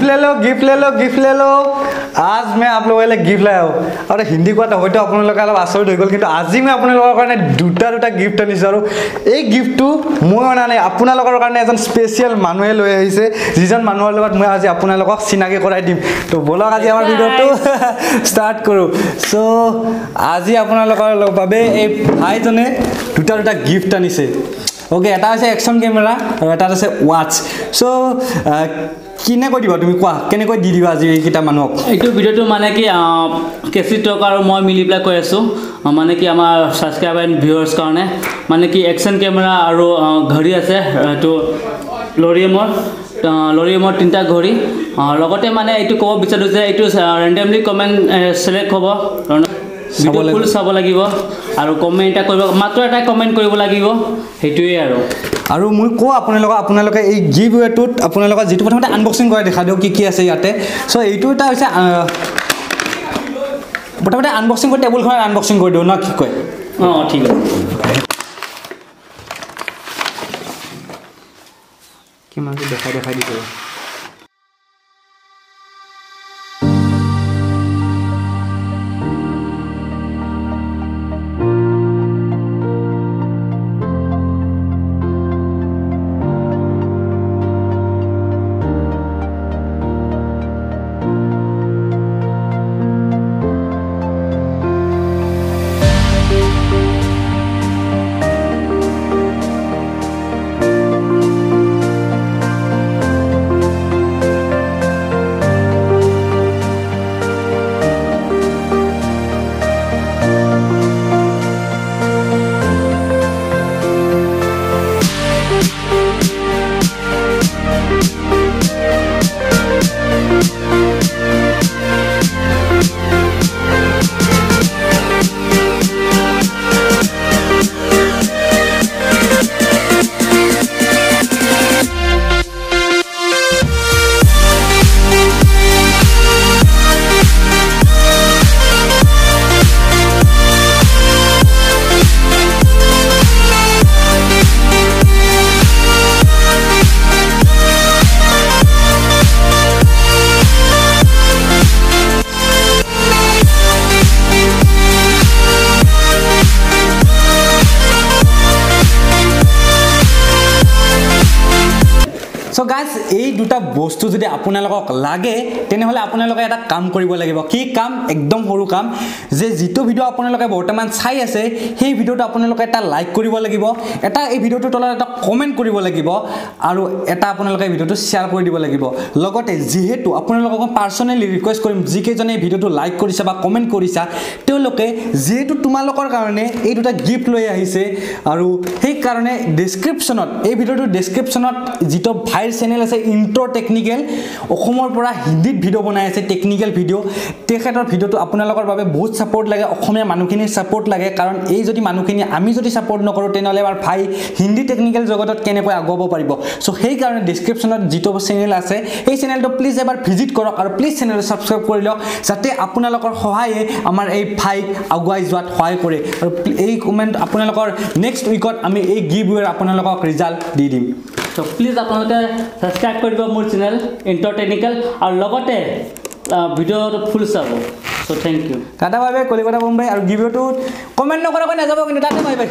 gift ले लो आज मैं आप लोगों के लिए गिफ्ट लाया हूँ और हिंदी कोटा होइतो अपन लोग अलग आसर হৈ গল কিন্তু আজি মই अपन लोगৰ কাৰণে দুটা গিফট আনিছো আৰু এই গিফটটো মই অনা নাই আপোনালোকৰ কাৰণে এজন স্পেশাল মানুহে লৈ আহিছে যিজন মানুহৰ লগত মই আজি আপোনালোকক চিনাকি কৰাই দিম তো বলক আজি আমাৰ ভিডিওটো স্টাৰ্ট কৰো সো আজি আপোনালোকৰ বাবে এই ভাইজনে দুটা গিফট আনিছে ओके এটা আছে অ্যাকশন ক্যামেরা আৰু এটা আছে ওয়াচ সো কিনে কৈ দিবা তুমি কোৱা কেনে কৈ দি দিবা আজি এইটা মানুহক এইটো ভিডিওটো মানে কি কেসি টক আৰু মই মিলি প্লাই কৈ আছো মানে কি আমাৰ সাবস্ক্ৰাইবাৰ এণ্ড ভিউয়াৰ্স কাৰণে মানে কি অ্যাকশন ক্যামেৰা আৰু ঘড়ী আছে তো লৰিয়েমৰ তিনটা ঘড়ী লগতে মানে এইটো ক'ব বিচাৰো যে এইটো ৰেন্ডমলি কমেন্ট সিলেক্ট হ'ব ভিডিও ফুল চাব লাগিব আৰু কমেন্ট এটা কৰিব মাত্ৰ এটা কমেন্ট কৰিব লাগিব হেতুই আৰু মই কো আপোনালোকে এই গিভৱেটোত আপোনালোকে যেটো প্ৰথমতে আনবক্সিং কৰা দেখা দিও কি আছে ইয়াতে সো এইটো এটা হৈছে প্ৰথমতে আনবক্সিং কৰি টেবুলখন আনবক্সিং কৰি দিও না কি কয় ঠিক আছে কিমানটো দেখাই দিছো So guys এই দুটা বস্তু যদি আপোনালোকক লাগে তেনেহলে আপোনালোকে এটা কাম কৰিব লাগিব কি কাম একদম সৰু কাম যে যেটো ভিডিও আপোনালোকে বৰ্তমান চাই আছে সেই ভিডিওটো আপোনালোকে এটা লাইক কৰিব লাগিব এটা এই ভিডিওটো তলত এটা কমেন্ট কৰিব লাগিব আৰু এটা আপোনালোকে ভিডিওটো শেয়াৰ কৰি দিব লাগিব লগতে যেহেতু আপোনালোকক পাৰ্সোনালি ৰিকুৱেষ্ট কৰিম যিকেজনে এই ভিডিওটো লাইক কৰিছা বা কমেন্ট কৰিছা তেওঁলোকে যেহেতু তোমালোকৰ কাৰণে এই দুটা গিফট লৈ আহিছে আৰু সেই কাৰণে ডেসক্ৰিপচনত এই ভিডিওটো ডেসক্ৰিপচনত যেটো ভাইৰ চেনেল আছে ইন্ট্ৰো টেকনিক্যাল অসমৰ পৰা হিন্দীত ভিডিও বনাই আছে টেকনিক্যাল ভিডিও তেখেতৰ ভিডিওটো আপোনালোকৰ বাবে বহুত সাপোৰ্ট লাগে অসমীয়া মানুহখিনিৰ সাপোৰ্ট লাগে কাৰণ এই যদি মানুহখিনি আমি যদি সাপোৰ্ট নকৰো তেনেহলে আমাৰ ভাই হিন্দী টেকনিক্যাল জগতত কেনেকৈ আগুৱাব পাৰিব সো সেই কাৰণে ডেসক্ৰিপচনত যেটো চেনেল আছে এই চেনেলটো প্লিজ এবাৰ ভিজিট কৰক আৰু প্লিজ চেনেলটো সাবস্ক্ৰাইব কৰি লওক যাতে আপোনালোকৰ সহায়ে আমাৰ এই ভাইক আগুৱাই যোৱাত সহায় কৰে আৰু এই কমেন্ট আপোনালোকৰ নেক্সট উইকত আমি এই গিভৱেৰ আপোনালোকক ৰিজাল্ট দি দিম So please আপোনালোকে সাবস্ক্ৰাইব কৰিব মোৰ চেনেল ইন্ট্ৰো টেকনিক্যাল আৰু লগতে ভিডিওটো ফুল চাব so thank you tata bye bye Kolkata Mumbai আৰু গিভৱেটো কমেন্ট নকৰাকৈ নাযাব কিন্তু টাটা বাই বাই